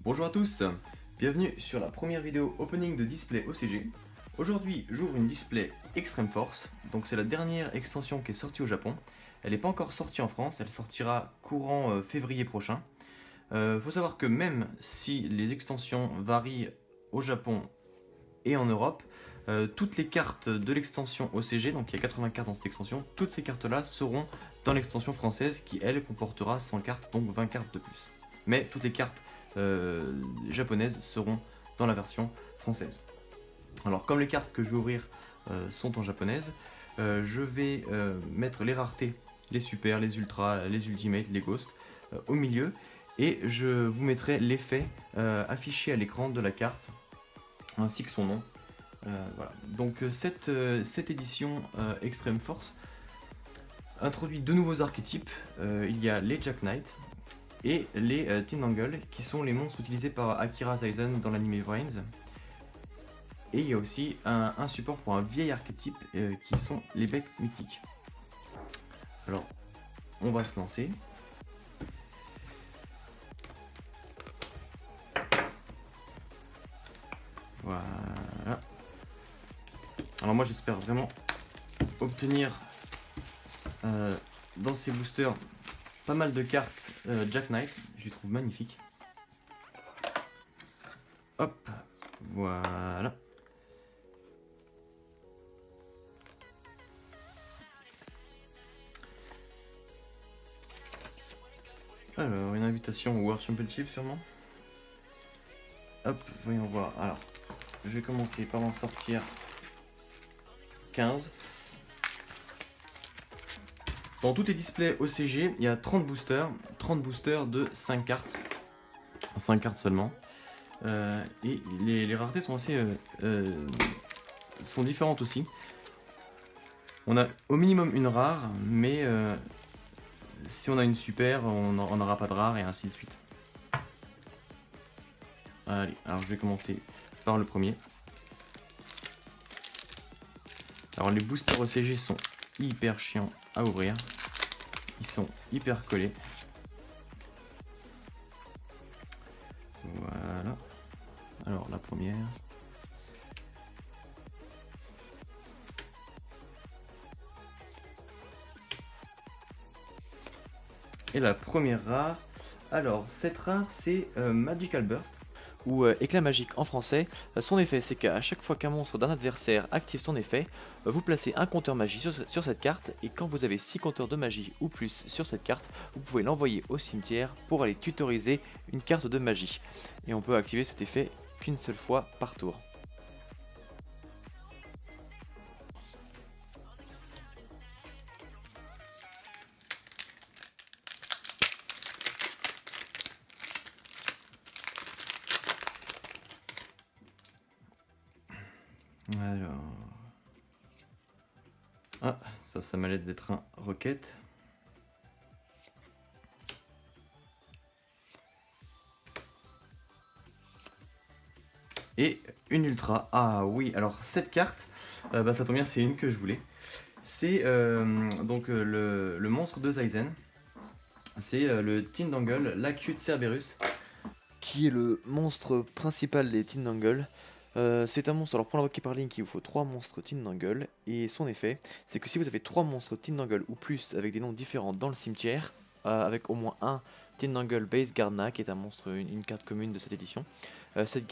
Bonjour à tous, bienvenue sur la première vidéo opening de display OCG. Aujourd'hui j'ouvre une display Extreme Force, donc c'est la dernière extension qui est sortie au Japon. Elle n'est pas encore sortie en France, elle sortira courant février prochain. Faut savoir que même si les extensions varient au Japon et en Europe, toutes les cartes de l'extension OCG, donc il y a 80 cartes dans cette extension, toutes ces cartes là seront dans l'extension française qui elle comportera 100 cartes, donc 20 cartes de plus. Mais toutes les cartes japonaises seront dans la version française. Alors comme les cartes que je vais ouvrir sont en japonaise, je vais mettre les raretés, les super, les ultras, les ultimates, les ghosts au milieu et je vous mettrai l'effet affiché à l'écran de la carte ainsi que son nom. Voilà. Donc cette édition Extreme Force introduit deux nouveaux archétypes. Il y a les Jack Knight et les Tinangle qui sont les monstres utilisés par Akira Saizen dans l'anime Brains. Et il y a aussi un support pour un vieil archétype qui sont les becs mythiques. Alors on va se lancer. Voilà. Alors moi j'espère vraiment obtenir dans ces boosters pas mal de cartes Jack Knight, je les trouve magnifiques. Hop, voilà. Alors, une invitation au World Championship sûrement. Hop, voyons voir. Alors, je vais commencer par en sortir 15. Dans tous les displays OCG, il y a 30 boosters de 5 cartes. 5 cartes seulement. Et les raretés sont assez sont différentes aussi. On a au minimum une rare, mais si on a une super, on n'aura pas de rare et ainsi de suite. Allez, alors je vais commencer par le premier. Alors les boosters OCG sont hyper chiants à ouvrir. Ils sont hyper collés. Voilà. Alors la première. Et la première rare. Alors cette rare c'est Magical Burst. Ou éclat magique en français. Son effet c'est qu'à chaque fois qu'un monstre d'un adversaire active son effet, vous placez un compteur magie sur cette carte et quand vous avez 6 compteurs de magie ou plus sur cette carte, vous pouvez l'envoyer au cimetière pour aller tutoriser une carte de magie. Et on peut activer cet effet qu'une seule fois par tour. Alors... Ah, ça m'a l'air d'être un rocket. Et une ultra. Ah oui, alors cette carte, ça tombe bien, c'est une que je voulais. C'est donc le monstre de Saizen. C'est le Tindangle, l'acute Cerberus, qui est le monstre principal des Tindangle. C'est un monstre, alors pour l'invoquer par Link, il vous faut 3 monstres Tindangle, et son effet, c'est que si vous avez 3 monstres Tindangle ou plus avec des noms différents dans le cimetière, avec au moins un Tindangle Base Gardna, qui est un monstre, une carte commune de cette édition, cette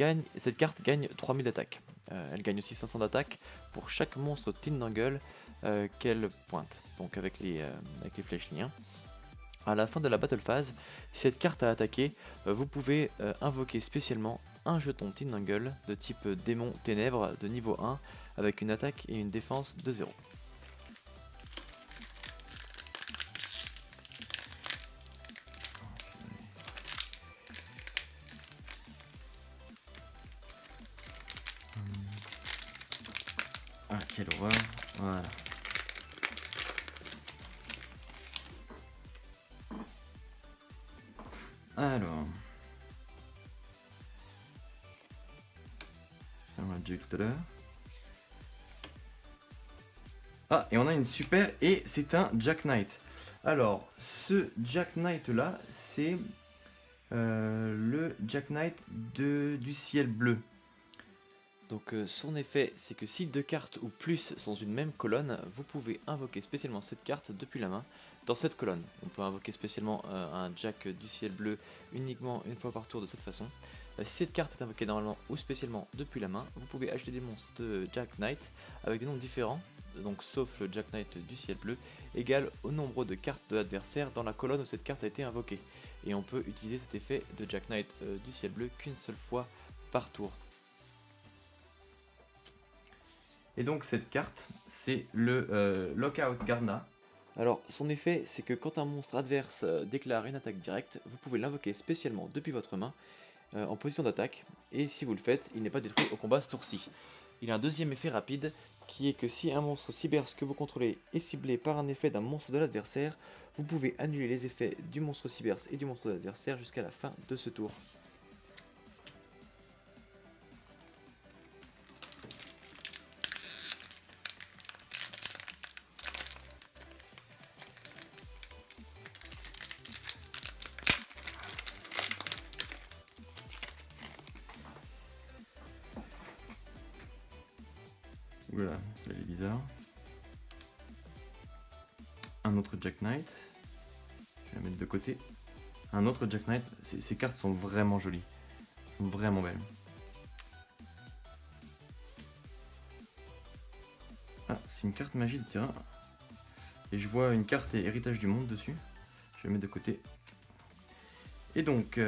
carte gagne 3000 d'attaque. Elle gagne aussi 500 d'attaque pour chaque monstre Tindangle qu'elle pointe, donc avec les flèches liens. À la fin de la battle phase, si cette carte a attaqué, vous pouvez invoquer spécialement un jeton Tinangle de type démon ténèbres de niveau 1 avec une attaque et une défense de 0. Ah quelle horreur, voilà. Alors, ça on l'a déjà eu tout à l'heure. Ah, et on a une super, et c'est un Jack Knight. Alors, ce Jack Knight là, c'est le Jack Knight du ciel bleu. Donc son effet, c'est que si 2 cartes ou plus sont dans une même colonne, vous pouvez invoquer spécialement cette carte depuis la main dans cette colonne. On peut invoquer spécialement un Jack du ciel bleu uniquement une fois par tour de cette façon. Si cette carte est invoquée normalement ou spécialement depuis la main, vous pouvez ajouter des monstres de Jack Knight avec des noms différents, donc sauf le Jack Knight du ciel bleu, égal au nombre de cartes de l'adversaire dans la colonne où cette carte a été invoquée. Et on peut utiliser cet effet de Jack Knight du ciel bleu qu'une seule fois par tour. Et donc cette carte, c'est le Lockout Garna. Alors, son effet, c'est que quand un monstre adverse déclare une attaque directe, vous pouvez l'invoquer spécialement depuis votre main, en position d'attaque, et si vous le faites, il n'est pas détruit au combat ce tour-ci. Il a un deuxième effet rapide, qui est que si un monstre cyberse que vous contrôlez est ciblé par un effet d'un monstre de l'adversaire, vous pouvez annuler les effets du monstre cyberse et du monstre de l'adversaire jusqu'à la fin de ce tour. Voilà, elle est bizarre. Un autre Jack Knight. Je vais la mettre de côté. Un autre Jack Knight. Ces cartes sont vraiment jolies. Elles sont vraiment belles. Ah, c'est une carte magie de terrain. Et je vois une carte héritage du monde dessus. Je vais la mettre de côté. Et donc,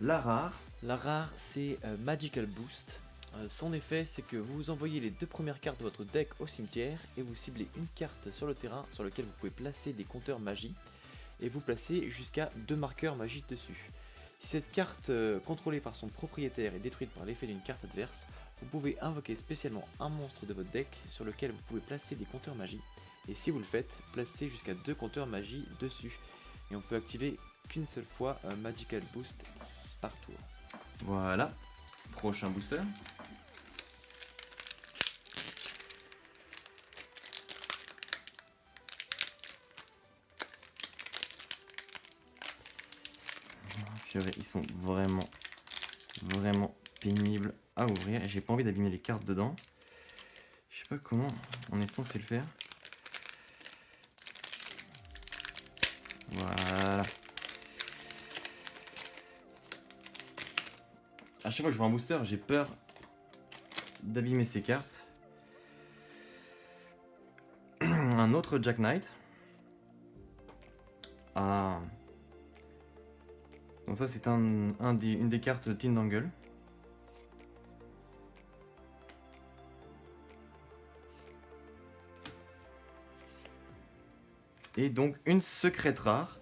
la rare. La rare, c'est Magical Boost. Son effet, c'est que vous envoyez les 2 premières cartes de votre deck au cimetière et vous ciblez une carte sur le terrain sur lequel vous pouvez placer des compteurs magie et vous placez jusqu'à 2 marqueurs magie dessus. Si cette carte contrôlée par son propriétaire est détruite par l'effet d'une carte adverse, vous pouvez invoquer spécialement un monstre de votre deck sur lequel vous pouvez placer des compteurs magie et si vous le faites, placez jusqu'à 2 compteurs magie dessus. Et on peut activer qu'une seule fois un Magical Boost par tour. Voilà. Prochain booster. Purée, ils sont vraiment pénibles à ouvrir. Et j'ai pas envie d'abîmer les cartes dedans. Je sais pas comment on est censé le faire. Voilà. À chaque fois que je vois un booster, j'ai peur d'abîmer ces cartes. Un autre Jack Knight. Ah. Donc ça c'est une des cartes Tindangle. Et donc une secrète rare.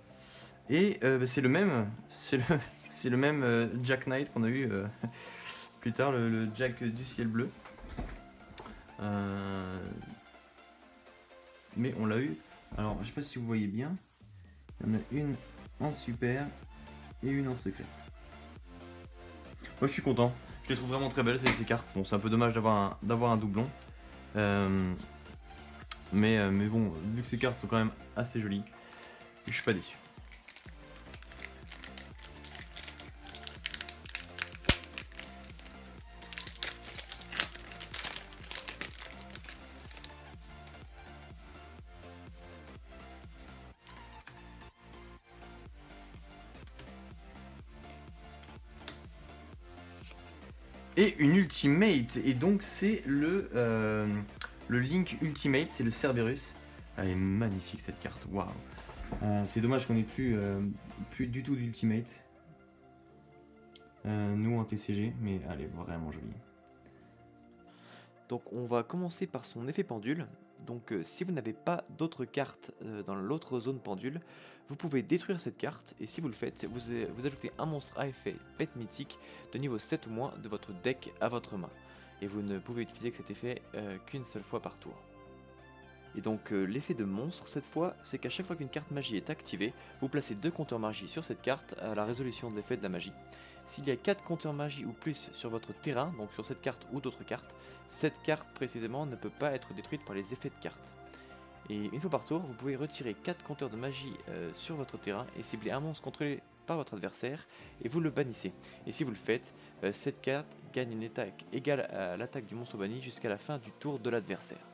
Et c'est le même, c'est le même Jack Knight qu'on a eu plus tard, le Jack du ciel bleu. Mais on l'a eu. Alors je sais pas si vous voyez bien. Il y en a une en super et une en secret. Moi je suis content. Je les trouve vraiment très belles ces cartes. Bon c'est un peu dommage d'avoir un doublon. Mais bon, vu que ces cartes sont quand même assez jolies, je suis pas déçu. Et une Ultimate, et donc c'est le Link Ultimate, c'est le Cerberus. Elle est magnifique cette carte, waouh. C'est dommage qu'on ait plus du tout d'Ultimate, nous en TCG, mais elle est vraiment jolie. Donc on va commencer par son effet pendule. Donc si vous n'avez pas d'autres cartes dans l'autre zone pendule, vous pouvez détruire cette carte et si vous le faites, vous ajoutez un monstre à effet bête mythique de niveau 7 ou moins de votre deck à votre main. Et vous ne pouvez utiliser cet effet qu'une seule fois par tour. Et donc l'effet de monstre cette fois, c'est qu'à chaque fois qu'une carte magie est activée, vous placez 2 compteurs magie sur cette carte à la résolution de l'effet de la magie. S'il y a 4 compteurs magie ou plus sur votre terrain, donc sur cette carte ou d'autres cartes, cette carte précisément ne peut pas être détruite par les effets de carte. Et une fois par tour, vous pouvez retirer 4 compteurs de magie sur votre terrain et cibler un monstre contrôlé par votre adversaire et vous le bannissez. Et si vous le faites, cette carte gagne une attaque égale à l'attaque du monstre banni jusqu'à la fin du tour de l'adversaire.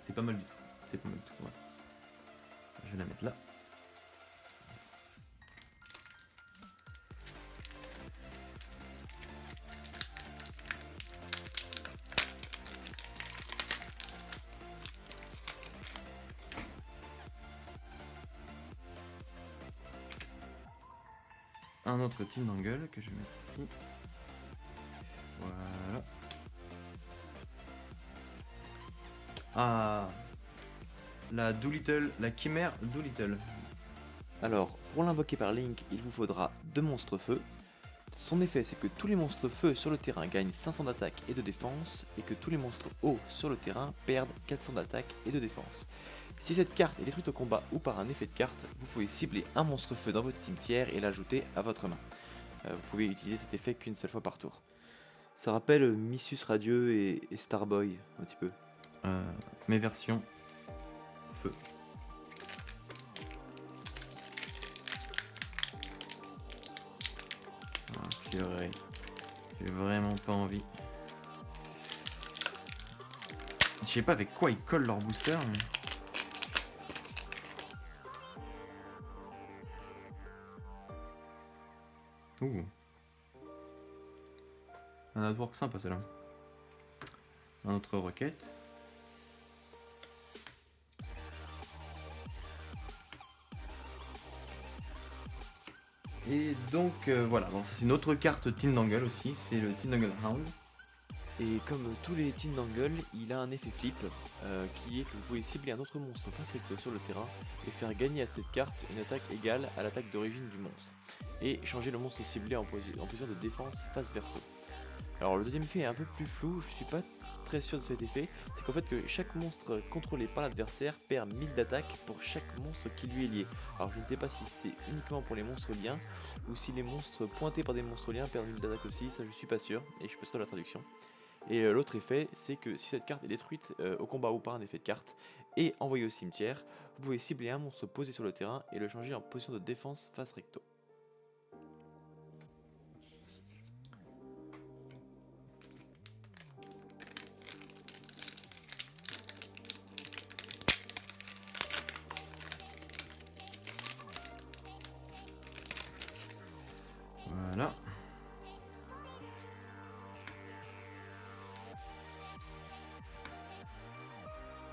C'est pas mal du tout. C'est pas mal du tout. Ouais. Je vais la mettre là. Un autre team d'angle que je vais mettre ici. Voilà. Ah, la Doolittle, la chimère Doolittle. Alors, pour l'invoquer par Link, il vous faudra 2 monstres feu. Son effet, c'est que tous les monstres feu sur le terrain gagnent 500 d'attaque et de défense, et que tous les monstres eau sur le terrain perdent 400 d'attaque et de défense. Si cette carte est détruite au combat ou par un effet de carte, vous pouvez cibler un monstre feu dans votre cimetière et l'ajouter à votre main. Vous pouvez utiliser cet effet qu'une seule fois par tour. Ça rappelle Missus Radieux et Starboy, un petit peu. Mes versions feu. Ah, purée. J'ai vraiment pas envie. Je sais pas avec quoi ils collent leur booster. Mais... Ouh. Un artwork sympa celle-là. Un autre requête. Et donc voilà, bon, ça c'est une autre carte Team Dangle aussi, c'est le Team Dangle Hound. Et comme tous les Team d'Angle, il a un effet flip qui est que vous pouvez cibler un autre monstre face recto sur le terrain et faire gagner à cette carte une attaque égale à l'attaque d'origine du monstre. Et changer le monstre ciblé en position de défense face verso. Alors le deuxième effet est un peu plus flou, je suis pas très sûr de cet effet, c'est qu'en fait que chaque monstre contrôlé par l'adversaire perd 1000 d'attaque pour chaque monstre qui lui est lié. Alors je ne sais pas si c'est uniquement pour les monstres liens ou si les monstres pointés par des monstres liens perdent 1000 d'attaque aussi, ça je suis pas sûr et je suis pas sûr de la traduction. Et l'autre effet, c'est que si cette carte est détruite au combat ou par un effet de carte et envoyée au cimetière, vous pouvez cibler un monstre posé sur le terrain et le changer en position de défense face recto. Voilà.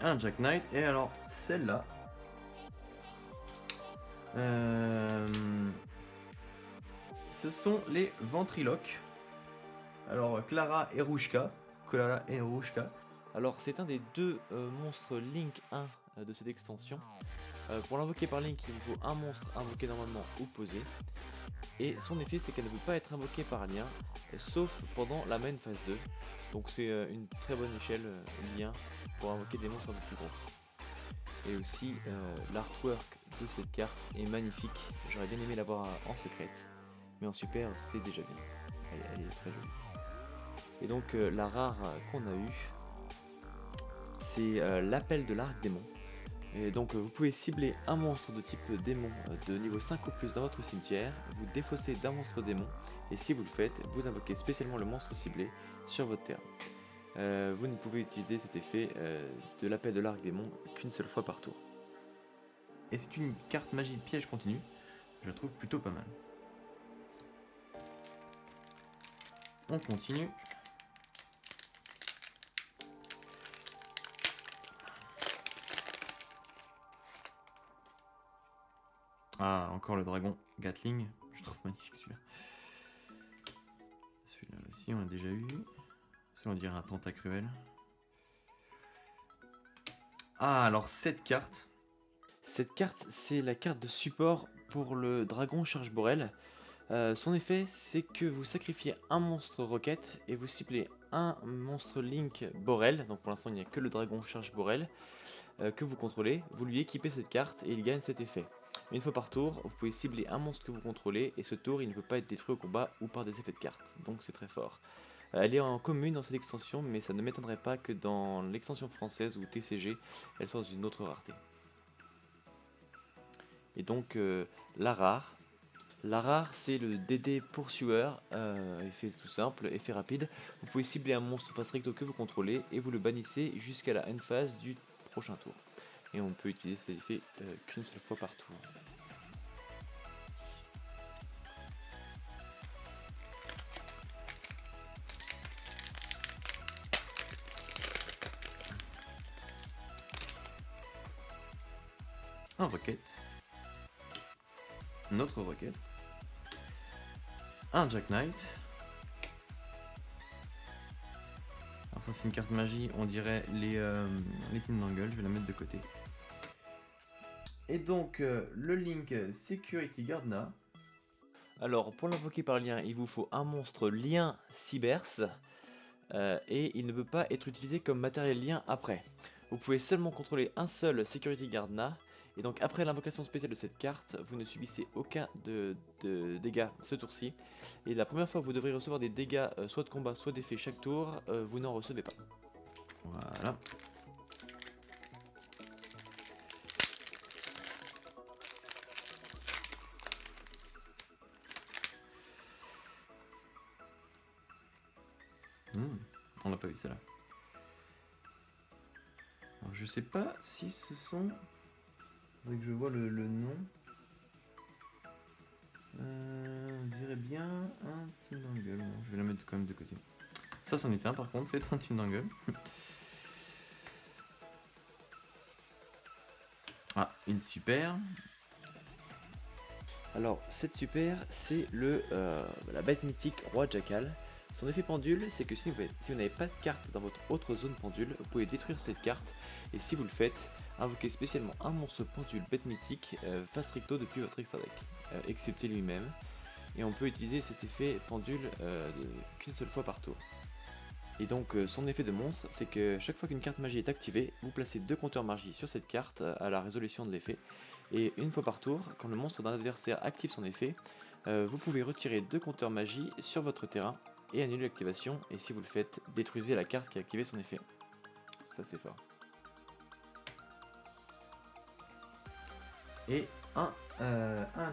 Un Jack Knight, et alors celle-là. Ce sont les ventriloques. Alors Clara et Rouchka. Clara et Rouchka. Alors c'est un des deux monstres Link 1 de cette extension. Pour l'invoquer par Link, il vous faut un monstre invoqué normalement ou posé. Et son effet, c'est qu'elle ne peut pas être invoquée par lien, sauf pendant la main phase 2. Donc c'est une très bonne échelle lien pour invoquer des monstres un peu plus gros. Et aussi, l'artwork de cette carte est magnifique. J'aurais bien aimé l'avoir en secrète, mais en super, c'est déjà bien. Elle est très jolie. Et donc la rare qu'on a eue, c'est l'appel de l'arc-démon. Et donc vous pouvez cibler un monstre de type démon de niveau 5 ou plus dans votre cimetière, vous défaussez d'un monstre démon, et si vous le faites, vous invoquez spécialement le monstre ciblé sur votre terrain. Vous ne pouvez utiliser cet effet de l'appel de l'arc-démon qu'une seule fois par tour. Et c'est une carte magie piège continu, je la trouve plutôt pas mal. On continue. Ah, encore le dragon Gatling, je trouve magnifique celui-là. Celui-là aussi, on l'a déjà eu. Celui-là, on dirait un tentacruel. Ah, alors cette carte. Cette carte, c'est la carte de support pour le dragon Charge Borel. Son effet, c'est que vous sacrifiez un monstre Rocket et vous ciblez un monstre Link Borel. Donc pour l'instant, il n'y a que le dragon Charge Borel que vous contrôlez. Vous lui équipez cette carte et il gagne cet effet. Une fois par tour, vous pouvez cibler un monstre que vous contrôlez et ce tour, il ne peut pas être détruit au combat ou par des effets de carte. Donc c'est très fort. Elle est en commune dans cette extension, mais ça ne m'étonnerait pas que dans l'extension française ou TCG, elle soit dans une autre rareté. Et donc la rare. La rare, c'est le DD poursueur, effet tout simple, effet rapide. Vous pouvez cibler un monstre face recto que vous contrôlez et vous le bannissez jusqu'à la end phase du prochain tour. Et on peut utiliser cet effet qu'une seule fois par tour. Un rocket. Une autre rocket. Un Jack Knight. Alors ça c'est une carte magie, on dirait les Tindangle, je vais la mettre de côté. Et donc le Link Security Gardna. Alors pour l'invoquer par lien, il vous faut un monstre lien Cyberse et il ne peut pas être utilisé comme matériel lien après. Vous pouvez seulement contrôler un seul Security Gardna. Et donc après l'invocation spéciale de cette carte, vous ne subissez aucun de dégâts ce tour-ci. Et la première fois que vous devrez recevoir des dégâts soit de combat, soit d'effet chaque tour, vous n'en recevez pas. Voilà. On n'a pas vu celle-là. Alors je sais pas si ce sont... Faudrait que je vois le nom. On dirait bien un Tindangle. Bon, je vais la mettre quand même de côté. Ça c'en est un par contre, c'est un Tindangle. Ah, une super. Alors cette super, c'est la bête mythique Roi Jackal. Son effet pendule, c'est que si vous n'avez pas de carte dans votre autre zone pendule, vous pouvez détruire cette carte. Et si vous le faites, invoquez spécialement un monstre pendule bête mythique face recto depuis votre extra deck, excepté lui-même. Et on peut utiliser cet effet pendule qu'une seule fois par tour. Et donc son effet de monstre, c'est que chaque fois qu'une carte magie est activée, vous placez 2 compteurs magie sur cette carte à la résolution de l'effet. Et une fois par tour, quand le monstre d'un adversaire active son effet, vous pouvez retirer 2 compteurs magie sur votre terrain et annuler l'activation. Et si vous le faites, détruisez la carte qui a activé son effet. C'est assez fort. Et un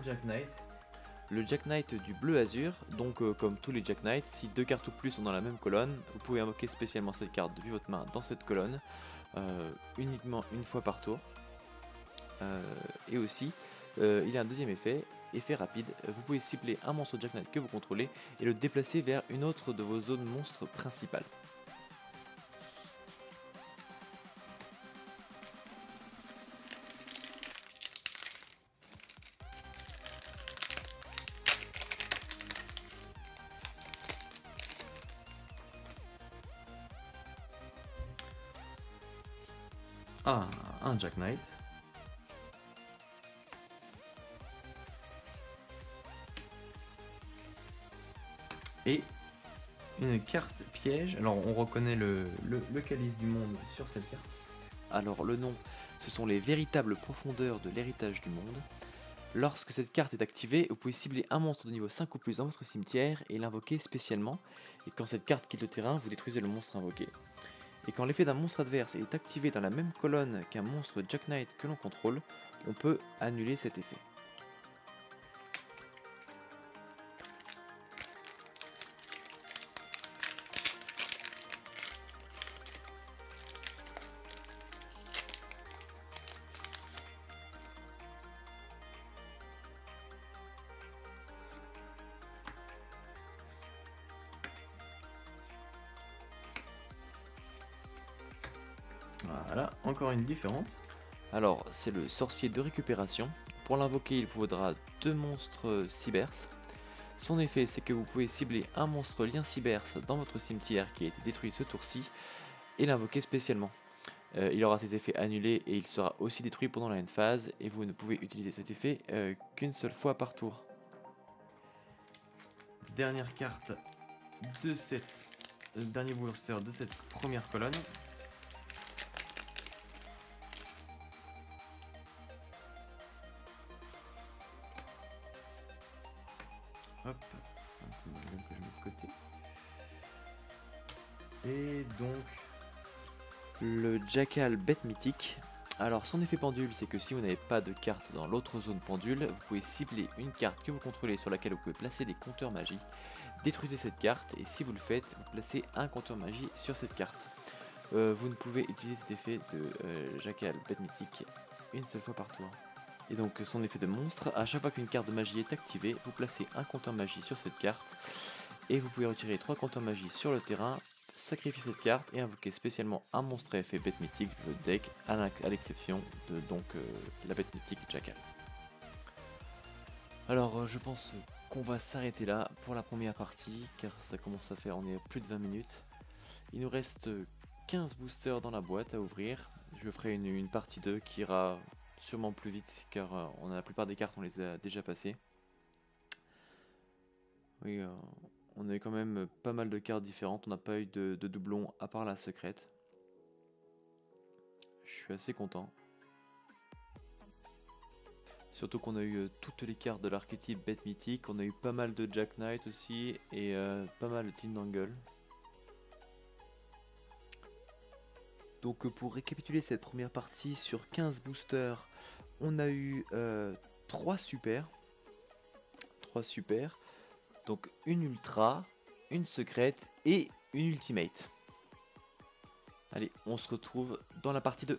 Jack Knight. Le Jack Knight du bleu azur, donc comme tous les Jack Knight, si 2 cartes ou plus sont dans la même colonne, vous pouvez invoquer spécialement cette carte depuis votre main dans cette colonne, uniquement une fois par tour. Et aussi, il y a un deuxième effet, effet rapide. Vous pouvez cibler un monstre Jack Knight que vous contrôlez et le déplacer vers une autre de vos zones monstres principales. Ah, un Jack Knight. Et une carte piège. Alors on reconnaît le calice du monde sur cette carte. Alors le nom, ce sont les véritables profondeurs de l'héritage du monde. Lorsque cette carte est activée, vous pouvez cibler un monstre de niveau 5 ou plus dans votre cimetière et l'invoquer spécialement. Et quand cette carte quitte le terrain, vous détruisez le monstre invoqué. Et quand l'effet d'un monstre adverse est activé dans la même colonne qu'un monstre Jack Knight que l'on contrôle, on peut annuler cet effet. Voilà, encore une différente. Alors, c'est le sorcier de récupération. Pour l'invoquer, il vous faudra 2 monstres Cyberse. Son effet, c'est que vous pouvez cibler un monstre lien Cyberse dans votre cimetière qui a été détruit ce tour-ci et l'invoquer spécialement. Il aura ses effets annulés et il sera aussi détruit pendant la end phase et vous ne pouvez utiliser cet effet qu'une seule fois par tour. Dernière carte de cette dernier booster de cette première colonne. Hop, un petit modèle que je mets de côté. Et donc, Le Jackal bête mythique. Alors son effet pendule, c'est que si vous n'avez pas de carte dans l'autre zone pendule, vous pouvez cibler une carte que vous contrôlez sur laquelle vous pouvez placer des compteurs magie, détruisez cette carte et si vous le faites, vous placez un compteur magie sur cette carte. Vous ne pouvez utiliser cet effet de Jackal bête mythique une seule fois par tour. Et donc son effet de monstre, à chaque fois qu'une carte de magie est activée, vous placez un compteur magie sur cette carte et vous pouvez retirer 3 compteurs magie sur le terrain, sacrifier cette carte et invoquer spécialement un monstre à effet bête mythique de votre deck, à l'exception de la bête mythique Jackal. Alors je pense qu'on va s'arrêter là pour la première partie car ça commence à faire, on est à plus de 20 minutes. Il nous reste 15 boosters dans la boîte à ouvrir. Je ferai une partie 2 qui ira sûrement plus vite car on a la plupart des cartes on les a déjà passées. Oui, on a eu quand même pas mal de cartes différentes, on n'a pas eu de doublons à part la secrète. Je suis assez content. Surtout qu'on a eu toutes les cartes de l'archétype bête mythique, on a eu pas mal de Jack Knight aussi et pas mal de Tindangle. Donc pour récapituler cette première partie, sur 15 boosters, on a eu 3 super. 3 super. Donc une ultra, une secrète et une ultimate. Allez, on se retrouve dans la partie 2.